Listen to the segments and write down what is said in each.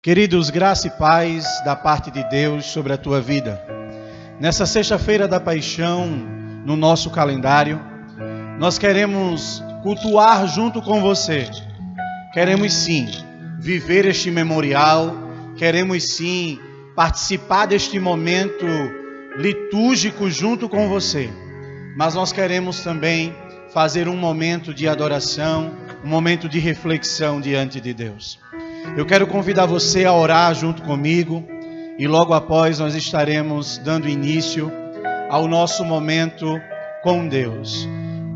Queridos, graça e paz da parte de Deus sobre a tua vida. Nessa sexta-feira da paixão, no nosso calendário, nós queremos cultuar junto com você. Queremos sim viver este memorial, queremos sim participar deste momento litúrgico junto com você. Mas nós queremos também fazer um momento de adoração, um momento de reflexão diante de Deus. Eu quero convidar você a orar junto comigo e logo após nós estaremos dando início ao nosso momento com Deus.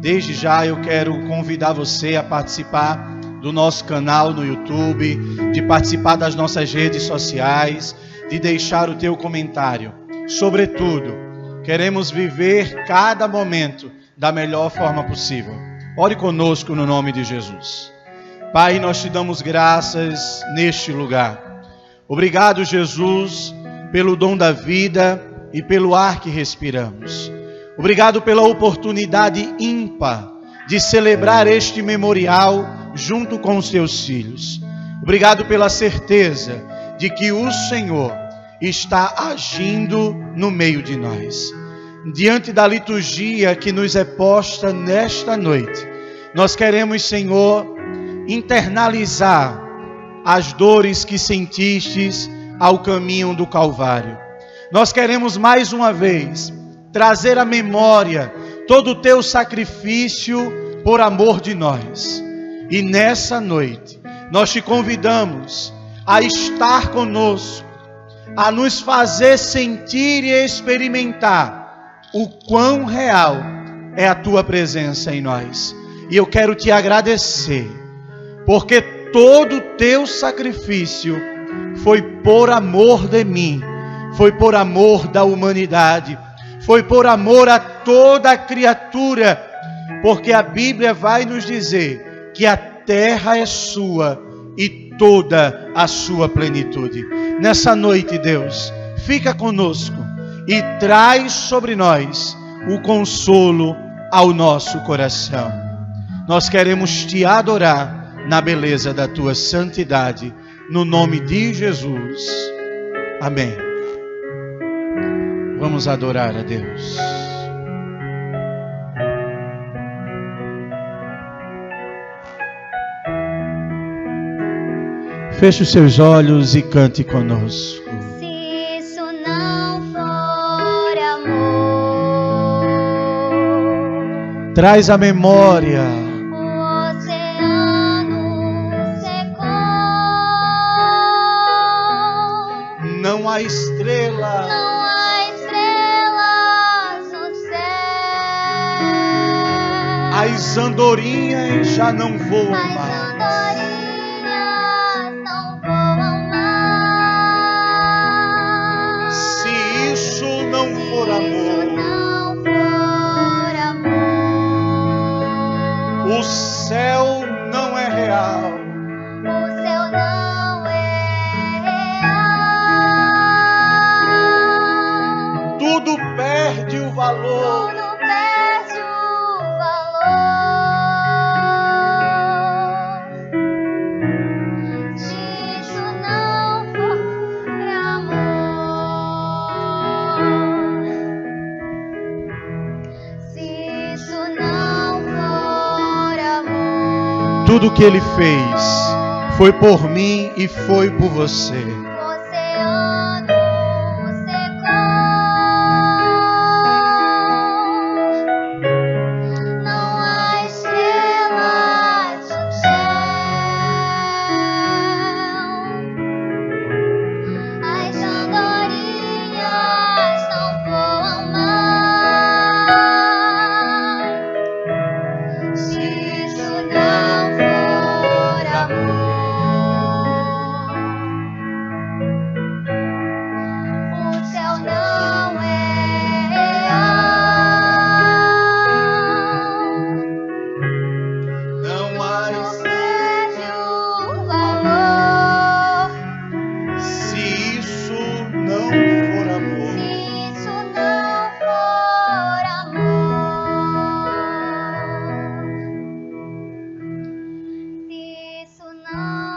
Desde já eu quero convidar você a participar do nosso canal no YouTube, de participar das nossas redes sociais, de deixar o teu comentário. Sobretudo, queremos viver cada momento da melhor forma possível. Ore conosco no nome de Jesus. Pai, nós te damos graças neste lugar. Obrigado, Jesus, pelo dom da vida e pelo ar que respiramos. Obrigado pela oportunidade ímpar de celebrar este memorial junto com os teus filhos. Obrigado pela certeza de que o Senhor está agindo no meio de nós. Diante da liturgia que nos é posta nesta noite, nós queremos, Senhor, internalizar as dores que sentistes ao caminho do Calvário. Nós queremos mais uma vez trazer à memória todo o teu sacrifício por amor de nós. E nessa noite, nós te convidamos a estar conosco, a nos fazer sentir e experimentar o quão real é a tua presença em nós. E eu quero te agradecer, porque todo o teu sacrifício foi por amor de mim, foi por amor da humanidade, foi por amor a toda a criatura, porque a Bíblia vai nos dizer que a terra é sua e toda a sua plenitude. Nessa noite, Deus, fica conosco e traz sobre nós o consolo ao nosso coração. Nós queremos te adorar na beleza da tua santidade, no nome de Jesus. Amém. Vamos adorar a Deus. Feche os seus olhos e cante conosco. Se isso não for amor, Traz à memória o oceano secou. não há estrela, Não há estrelas no céu. as andorinhas já não voam As mais. andorinhas não voam mais. Se isso não for Se amor, não for amor, o céu não é real. o céu não é real. Tudo perde o valor. Tudo perde o valor. Se isso não for amor, se isso não for amor, Tudo que ele fez foi por mim e foi por você. o oceano secou. Não há estrelas no céu. As andorinhas não voam mais. Se isso não for amor,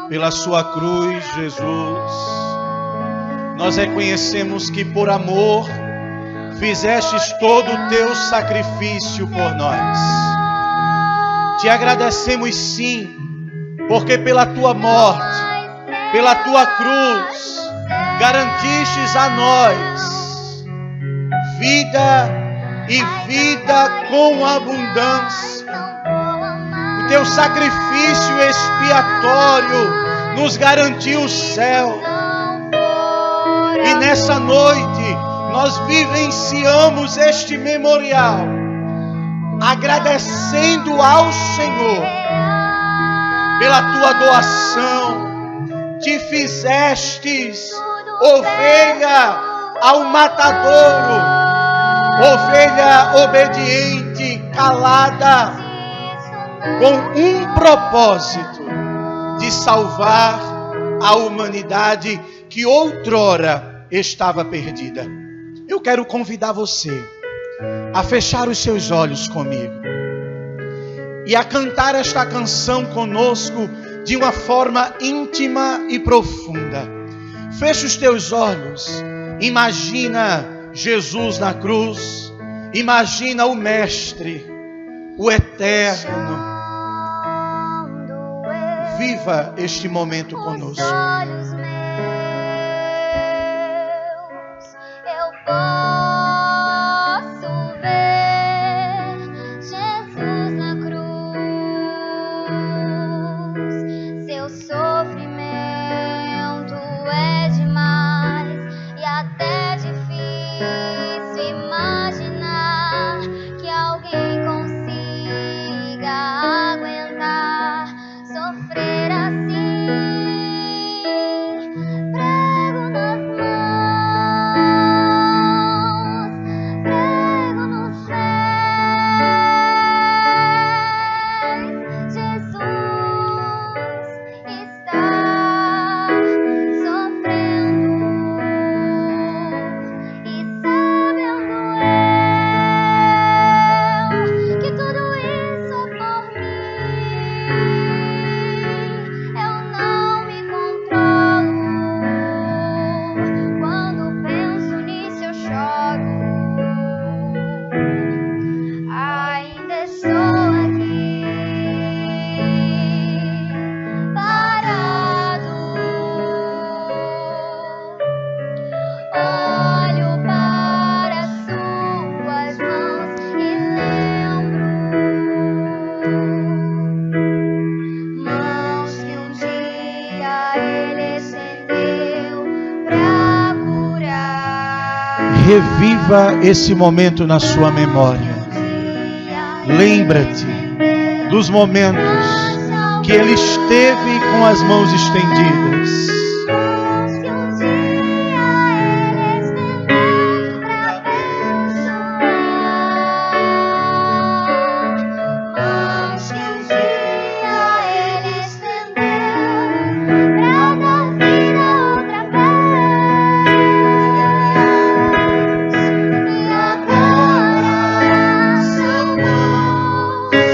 Pela sua cruz, Jesus, nós reconhecemos que por amor fizestes todo o teu sacrifício por nós. Te agradecemos sim, porque pela tua morte, pela tua cruz, garantistes a nós vida e vida com abundância. O teu sacrifício expiatório nos garantiu o céu. E nessa noite nós vivenciamos este memorial, agradecendo ao Senhor pela tua doação. Te fizestes ovelha ao matadouro, ovelha obediente, calada, com um propósito de salvar a humanidade que outrora estava perdida. Eu quero convidar você a fechar os seus olhos comigo e a cantar esta canção conosco de uma forma íntima e profunda. Feche os teus olhos, imagina Jesus na cruz, imagina o Mestre, o Eterno. Viva este momento conosco. Olhos meus, eu posso ver Jesus na cruz. Seu sofrimento é demais e até difícil imaginar que alguém consiga aguentar sofrer assim. Prego nas mãos, prego nos pés. Jesus está sofrendo e sabendo eu que tudo isso é por mim. Eu não me controlo. Quando penso nisso eu choro. Ainda estou aqui, parado. Olho para suas mãos e lembro mãos que um dia ele estendeu pra curar. Reviva esse momento na sua memória. Lembra-te dos momentos que Ele esteve com as mãos estendidas. Mãos que um dia ele estendeu pra abençoar. Mãos que um dia ele estendeu pra dar vida outra vez. E agora são mãos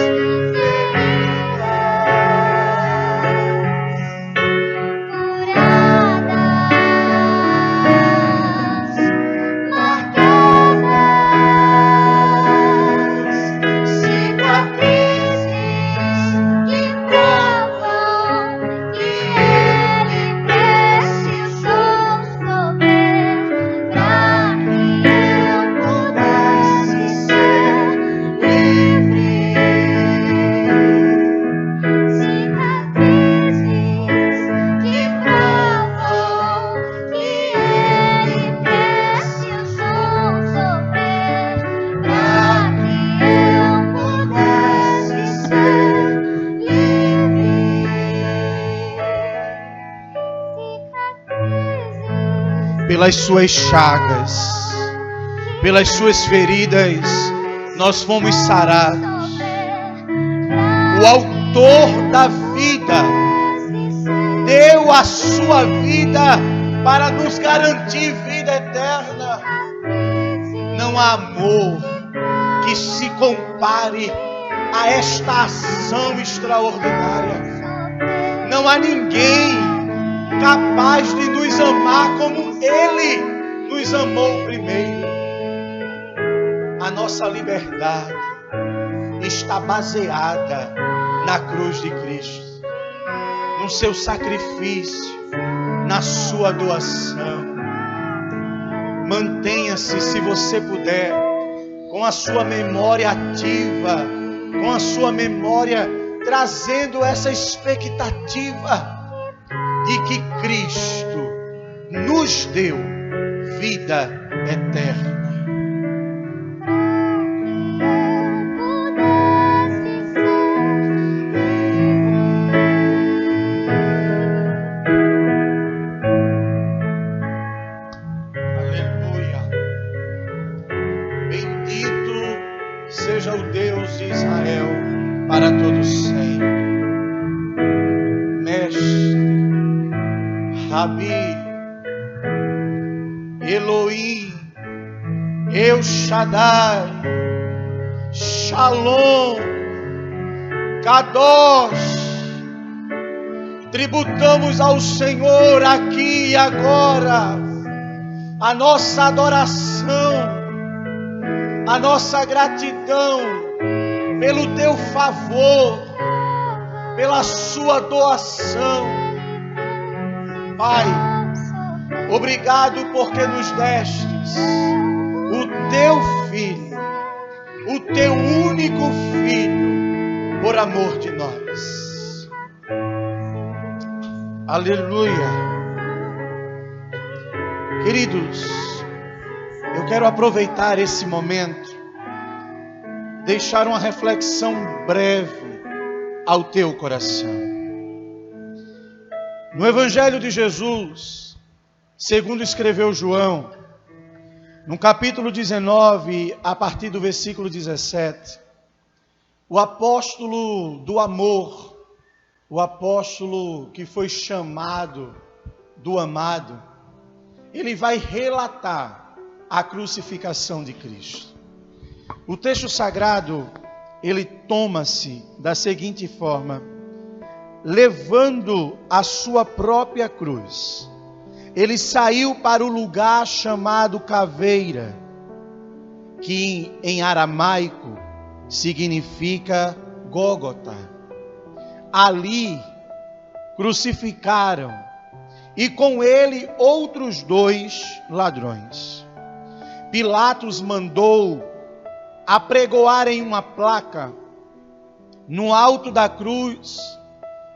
pelas suas chagas, pelas suas feridas, nós fomos sarados. O autor da vida deu a sua vida para nos garantir vida eterna. Não há amor que se compare a esta ação extraordinária. Não não há ninguém capaz de nos amar como Ele nos amou primeiro. A nossa liberdade está baseada na cruz de Cristo, no seu sacrifício, na sua doação. Mantenha-se, se você puder, com a sua memória ativa, com a sua memória trazendo essa expectativa de que Cristo nos deu vida eterna. Seja o Deus de Israel para todos sempre. Mestre, Rabi, Elohim, El Shaddai, Shalom, Kadosh. Tributamos ao Senhor aqui e agora a nossa adoração, a nossa gratidão pelo teu favor, pela sua doação. Pai, obrigado porque nos destes o teu Filho, o teu único Filho, por amor de nós. Aleluia. Queridos, eu quero aproveitar esse momento, deixar uma reflexão breve ao teu coração. No Evangelho de Jesus, segundo escreveu João, no capítulo 19, a partir do versículo 17, o apóstolo do amor, o apóstolo que foi chamado do amado, ele vai relatar a crucificação de Cristo. O texto sagrado, ele toma-se da seguinte forma: levando a sua própria cruz, ele saiu para o lugar chamado Caveira, que em aramaico significa Gólgota. Ali crucificaram, e com ele outros 2 ladrões. Pilatos mandou apregoarem uma placa no alto da cruz,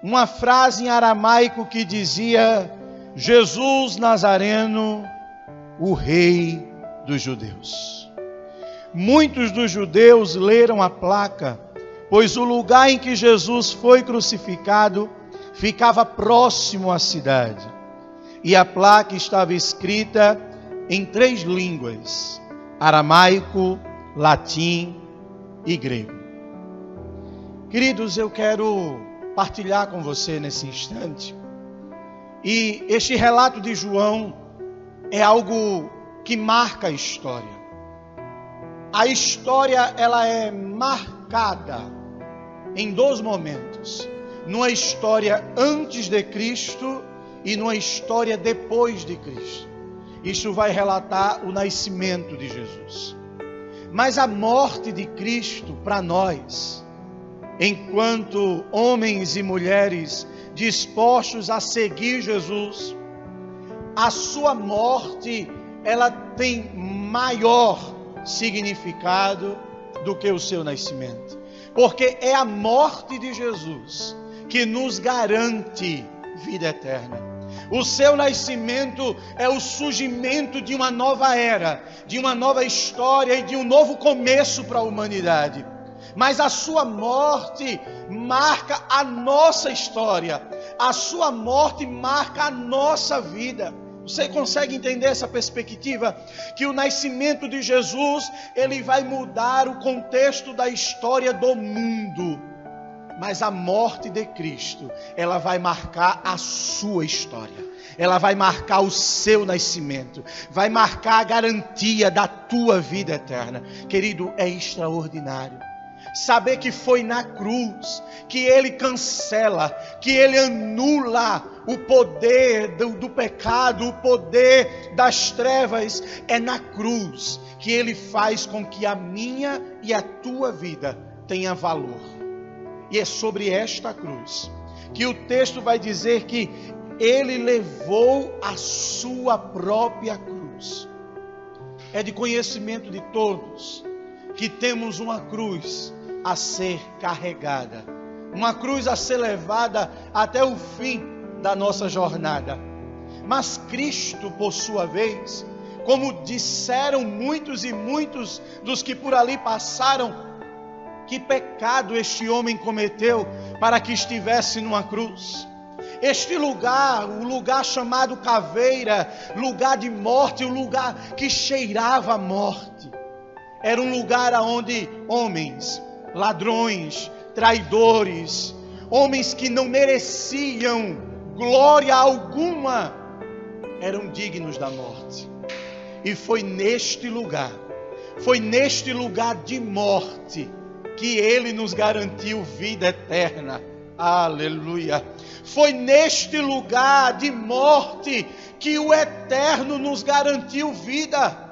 uma frase em aramaico que dizia: Jesus Nazareno, o Rei dos Judeus. Muitos dos judeus leram a placa, pois o lugar em que Jesus foi crucificado ficava próximo à cidade. E a placa estava escrita em 3 línguas: aramaico, latim e grego. Queridos, eu quero partilhar com você nesse instante. E este relato de João é algo que marca a história. A história, ela é marcada em 2 momentos: numa história antes de Cristo e numa história depois de Cristo. Isso vai relatar o nascimento de Jesus. Mas a morte de Cristo para nós, enquanto homens e mulheres dispostos a seguir Jesus, a sua morte, ela tem maior significado do que o seu nascimento. Porque é a morte de Jesus que nos garante vida eterna. O seu nascimento é o surgimento de uma nova era, de uma nova história e de um novo começo para a humanidade. Mas a sua morte marca a nossa história. A sua morte marca a nossa vida. Você consegue entender essa perspectiva? Que o nascimento de Jesus, ele vai mudar o contexto da história do mundo. Mas a morte de Cristo, ela vai marcar a sua história. Ela vai marcar o seu nascimento. Vai marcar a garantia da tua vida eterna. Querido, é extraordinário. Saber que foi na cruz que Ele cancela, que Ele anula o poder do pecado, o poder das trevas. É na cruz que Ele faz com que a minha e a tua vida tenha valor. E é sobre esta cruz que o texto vai dizer que Ele levou a sua própria cruz. É de conhecimento de todos que temos uma cruz a ser carregada, uma cruz a ser levada até o fim da nossa jornada. Mas Cristo, por sua vez, como disseram muitos e muitos dos que por ali passaram, que pecado este homem cometeu para que estivesse numa cruz. Este lugar, o lugar chamado caveira, lugar de morte, o lugar que cheirava a morte, era um lugar onde homens, ladrões, traidores, homens que não mereciam glória alguma, eram dignos da morte. E foi neste lugar de morte, que Ele nos garantiu vida eterna. Aleluia. Foi neste lugar de morte que o Eterno nos garantiu vida.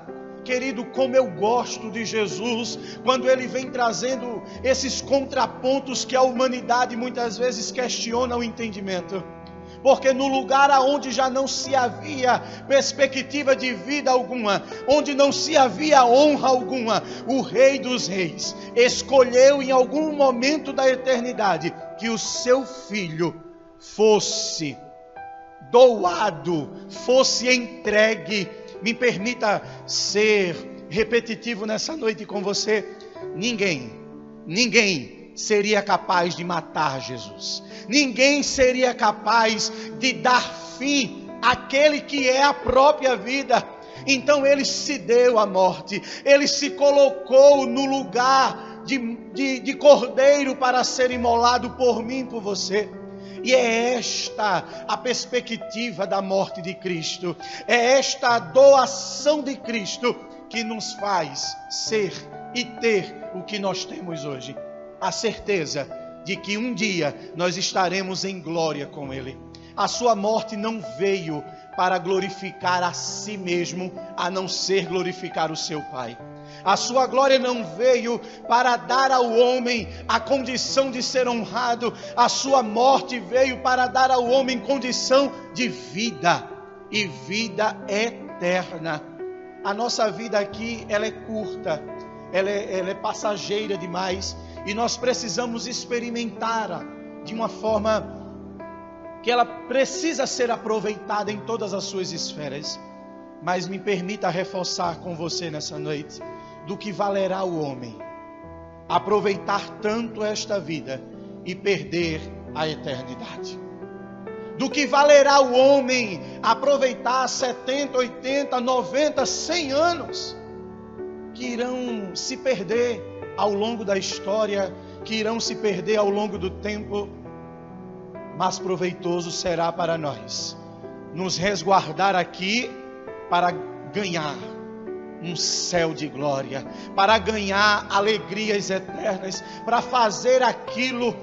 Querido, como eu gosto de Jesus, quando Ele vem trazendo esses contrapontos que a humanidade muitas vezes questiona o entendimento. Porque no lugar onde já não se havia perspectiva de vida alguma, onde não se havia honra alguma, o Rei dos Reis escolheu em algum momento da eternidade que o seu Filho fosse doado, fosse entregue. Me permita ser repetitivo nessa noite com você. Ninguém seria capaz de matar Jesus. Ninguém seria capaz de dar fim àquele que é a própria vida. Então Ele se deu à morte. Ele se colocou no lugar de cordeiro para ser imolado por mim e por você. E é esta a perspectiva da morte de Cristo. É esta a doação de Cristo que nos faz ser e ter o que nós temos hoje. A certeza de que um dia nós estaremos em glória com Ele. A sua morte não veio para glorificar a si mesmo, a não ser glorificar o seu Pai. A sua glória não veio para dar ao homem a condição de ser honrado. A sua morte veio para dar ao homem condição de vida e vida eterna. A nossa vida aqui, ela é curta, ela é passageira demais. E nós precisamos experimentá-la de uma forma que ela precisa ser aproveitada em todas as suas esferas. Mas me permita reforçar com você nessa noite, do que valerá o homem aproveitar tanto esta vida e perder a eternidade. Do que valerá o homem aproveitar 70, 80, 90, 100 anos que irão se perder ao longo da história, que irão se perder ao longo do tempo. Mas proveitoso será para nós nos resguardar aqui para ganhar um céu de glória, para ganhar alegrias eternas, para fazer aquilo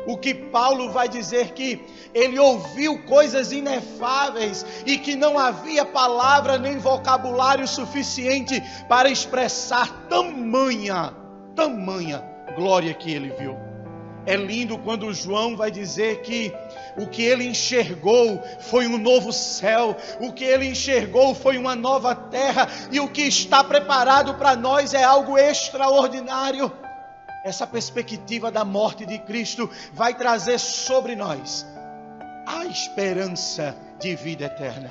o que Paulo vai dizer que ele ouviu coisas inefáveis e que não havia palavra nem vocabulário suficiente para expressar tamanha glória que ele viu. É lindo quando João vai dizer que o que ele enxergou foi um novo céu, o que ele enxergou foi uma nova terra, e o que está preparado para nós é algo extraordinário. Essa perspectiva da morte de Cristo vai trazer sobre nós a esperança de vida eterna.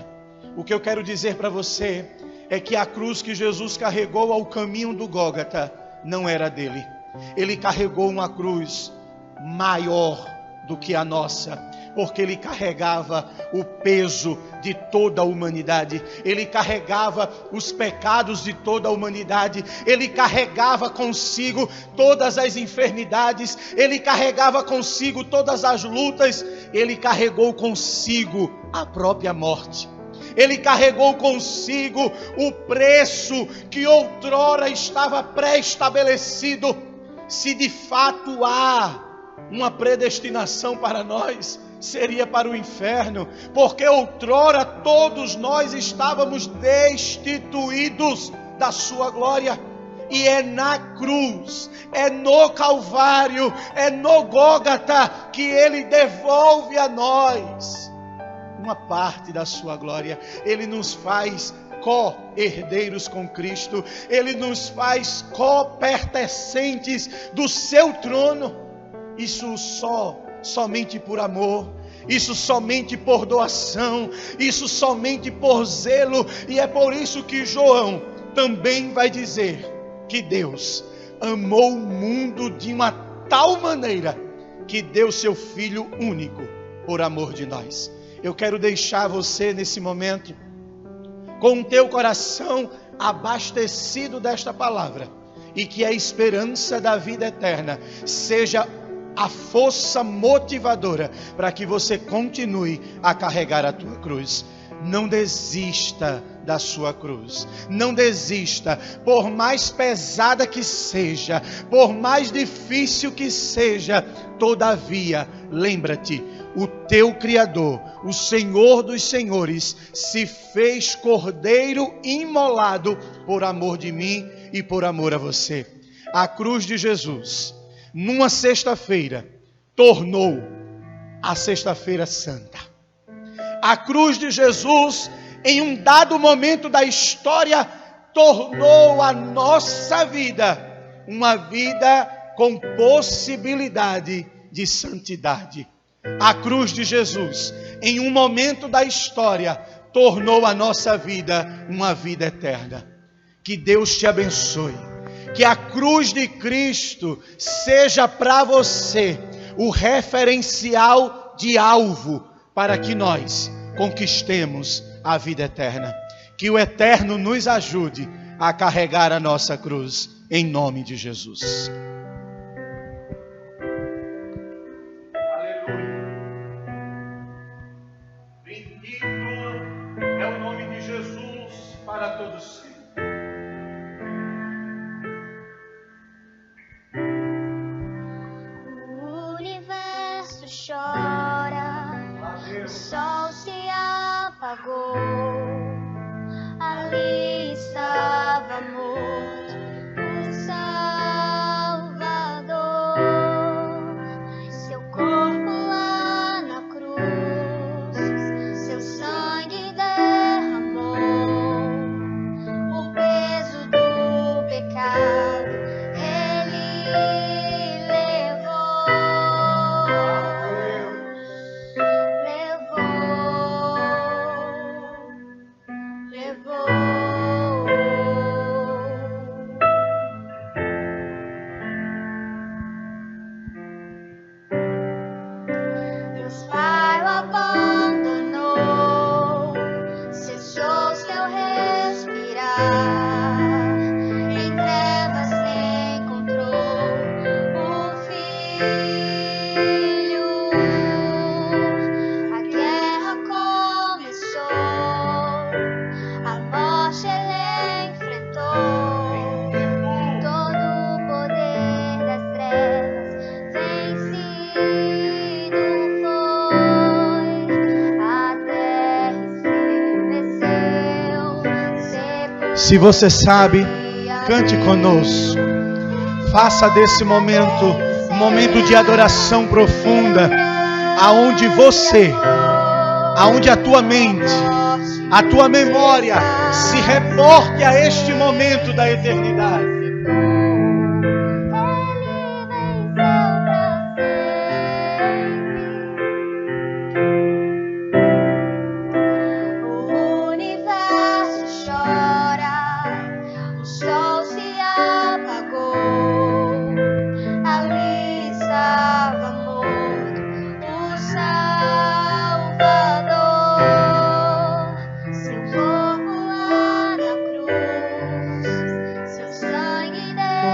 O que eu quero dizer para você é que a cruz que Jesus carregou ao caminho do Gólgota não era dele. Ele carregou uma cruz maior do que a nossa, porque ele carregava o peso de toda a humanidade, ele carregava os pecados de toda a humanidade, ele carregava consigo todas as enfermidades, ele carregava consigo todas as lutas, ele carregou consigo a própria morte. Ele carregou consigo o preço que outrora estava pré-estabelecido. se de fato há uma predestinação para nós, seria para o inferno, porque outrora todos nós estávamos destituídos da sua glória. E é na cruz, é no Calvário, é no Gólgota que Ele devolve a nós uma parte da sua glória. Ele nos faz co-herdeiros com Cristo. Ele nos faz co-pertencentes do seu trono. Isso somente por amor. Isso somente por doação. Isso somente por zelo. E é por isso que João também vai dizer que Deus amou o mundo de uma tal maneira que deu seu Filho único por amor de nós. Eu quero deixar você nesse momento com o teu coração abastecido desta palavra, e que a esperança da vida eterna seja a força motivadora para que você continue a carregar a tua cruz. Não desista da sua cruz. Não desista, por mais pesada que seja, por mais difícil que seja. Todavia, lembra-te, o teu Criador, o Senhor dos Senhores, se fez cordeiro imolado por amor de mim e por amor a você. A cruz de Jesus, numa sexta-feira, tornou a sexta-feira santa. A cruz de Jesus, em um dado momento da história, tornou a nossa vida uma vida com possibilidade de santidade. A cruz de Jesus, em um momento da história, tornou a nossa vida uma vida eterna. Que Deus te abençoe. Que a cruz de Cristo seja para você o referencial de alvo para que nós conquistemos a vida eterna. Que o Eterno nos ajude a carregar a nossa cruz, em nome de Jesus. Aleluia. Bendito é o nome de Jesus para todos sempre. O universo chora, o sol se apagou, ali estava morto o Salvador, seu corpo lá na cruz, seu sangue derramou, o peso do pecado ele levou. Deus Pai o abandonou, cessou seu respirar, em trevas se encontrou o Filho. A guerra começou, a morte ele enfrentou, todo o poder das trevas vencido foi, a terra estremeceu. Se você sabe, cante conosco. Faça desse momento um momento de adoração profunda, aonde a tua mente, a tua memória se reporte a este momento da eternidade. O universo chora, o sol se apagou, ali estava morto o Salvador, seu corpo lá na cruz, seu sangue derramou.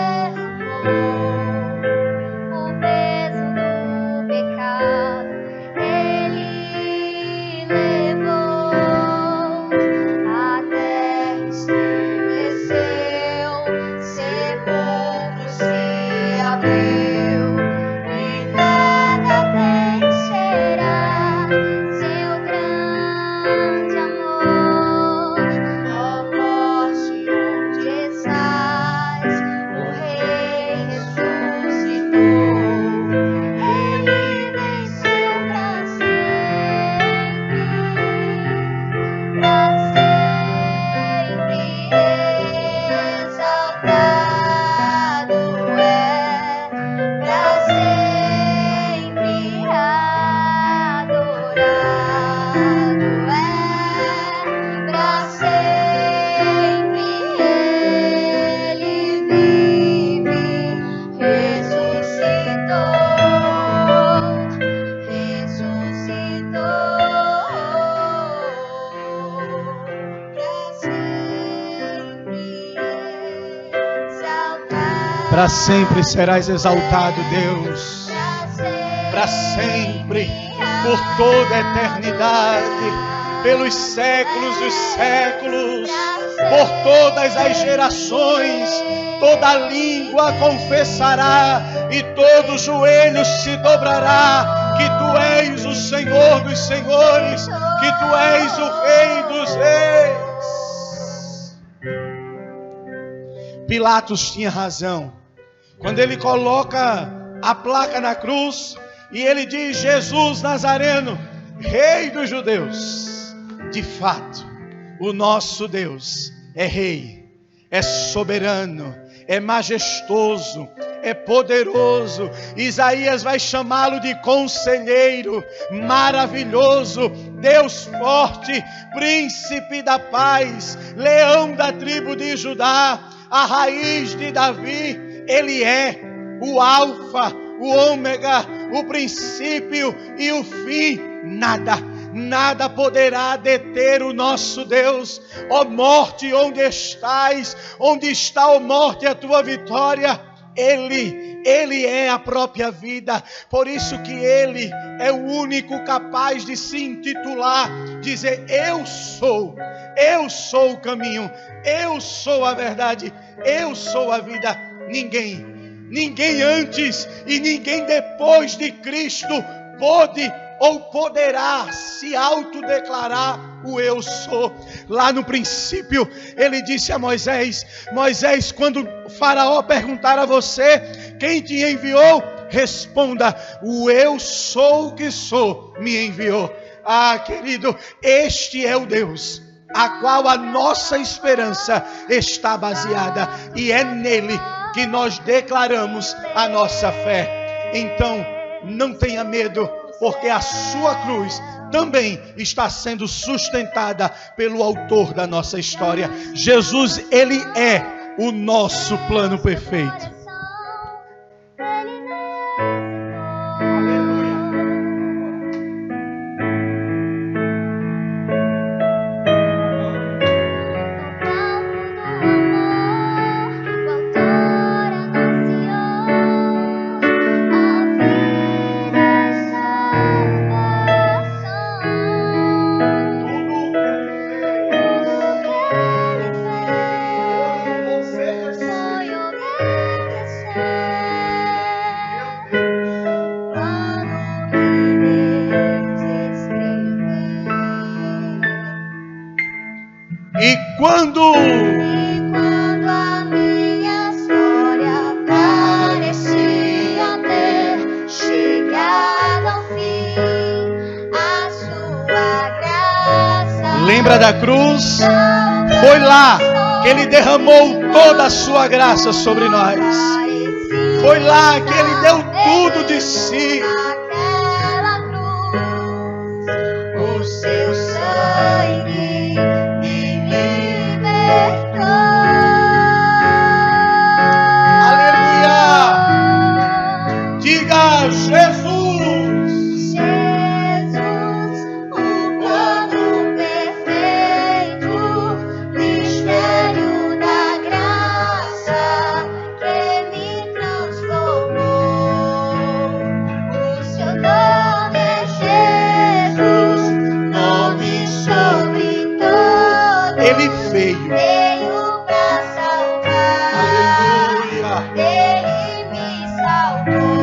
Para sempre serás exaltado, Deus. Para sempre, por toda a eternidade, pelos séculos dos séculos, por todas as gerações, toda língua confessará e todo joelho se dobrará que tu és o Senhor dos senhores, que tu és o Rei dos reis. Pilatos tinha razão quando ele coloca a placa na cruz e ele diz: Jesus Nazareno, Rei dos judeus. De fato, o nosso Deus é Rei, é soberano, é majestoso, é poderoso. Isaías vai chamá-lo de conselheiro, maravilhoso, Deus forte, príncipe da paz, leão da tribo de Judá, a raiz de Davi. Ele é o alfa, o ômega, o princípio e o fim. Nada poderá deter o nosso Deus. Ó morte, onde estás? Onde está, ó morte, a tua vitória? Ele é a própria vida. Por isso que Ele é o único capaz de se intitular, dizer: eu sou o caminho, eu sou a verdade, eu sou a vida. Ninguém antes e ninguém depois de Cristo pôde ou poderá se autodeclarar o eu sou. Lá no princípio, ele disse a Moisés: Moisés, quando o faraó perguntar a você quem te enviou, responda: o eu sou o que sou me enviou. Ah, querido, este é o Deus a qual a nossa esperança está baseada, e é nele que nós declaramos a nossa fé. Então, não tenha medo, porque a sua cruz também está sendo sustentada pelo autor da nossa história. Jesus, Ele é o nosso plano perfeito. E quando a minha história parecia ter chegado ao fim, a sua graça. Lembra da cruz? Foi lá que Ele derramou toda a sua graça sobre nós. Foi lá que Ele deu tudo de si. O seu sangue Jesus, o plano perfeito, mistério da graça que me transformou. O seu nome é Jesus, nome sobre todo. Ele veio para salvar. Aleluia. Ele me salvou.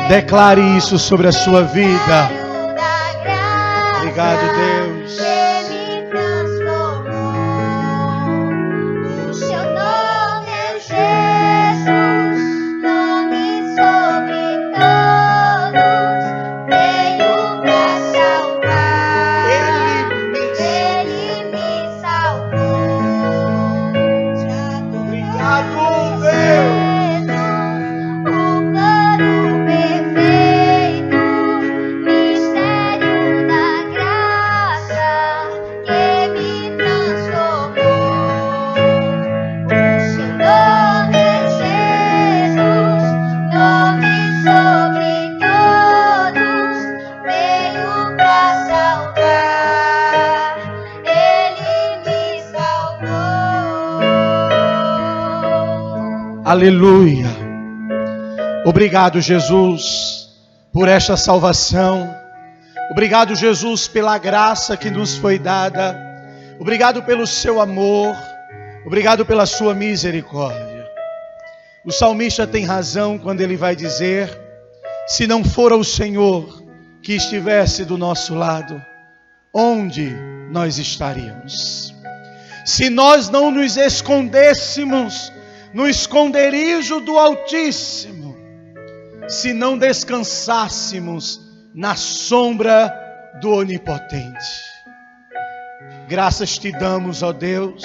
Declare isso sobre a sua vida. Obrigado, Deus. Aleluia. Obrigado, Jesus, por esta salvação. Obrigado, Jesus, pela graça que nos foi dada. Obrigado pelo seu amor. Obrigado pela sua misericórdia. O salmista tem razão quando ele vai dizer: se não fora o Senhor que estivesse do nosso lado, onde nós estaríamos? Se nós não nos escondêssemos no esconderijo do Altíssimo, se não descansássemos na sombra do Onipotente. Graças te damos, ó Deus,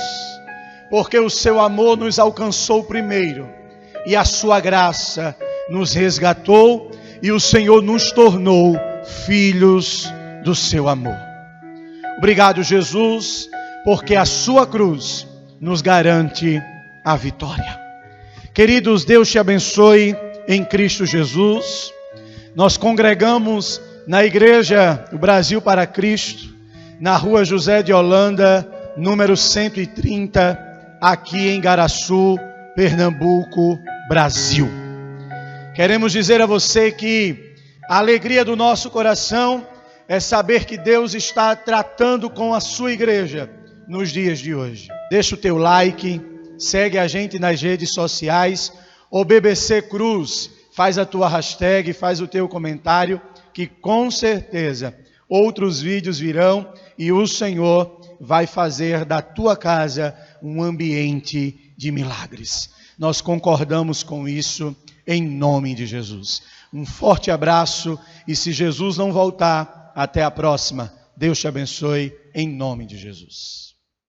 porque o seu amor nos alcançou primeiro, e a sua graça nos resgatou, e o Senhor nos tornou filhos do seu amor. Obrigado, Jesus, porque a sua cruz nos garante a vitória. Queridos, Deus te abençoe em Cristo Jesus. Nós congregamos na Igreja do Brasil para Cristo, na rua José de Holanda, número 130, aqui em Garaçu, Pernambuco, Brasil. Queremos dizer a você que a alegria do nosso coração é saber que Deus está tratando com a sua igreja nos dias de hoje. Deixa o teu like, segue a gente nas redes sociais, o BBC Cruz, faz a tua hashtag, faz o teu comentário, que com certeza outros vídeos virão e o Senhor vai fazer da tua casa um ambiente de milagres. Nós concordamos com isso em nome de Jesus. Um forte abraço e se Jesus não voltar, até a próxima. Deus te abençoe em nome de Jesus.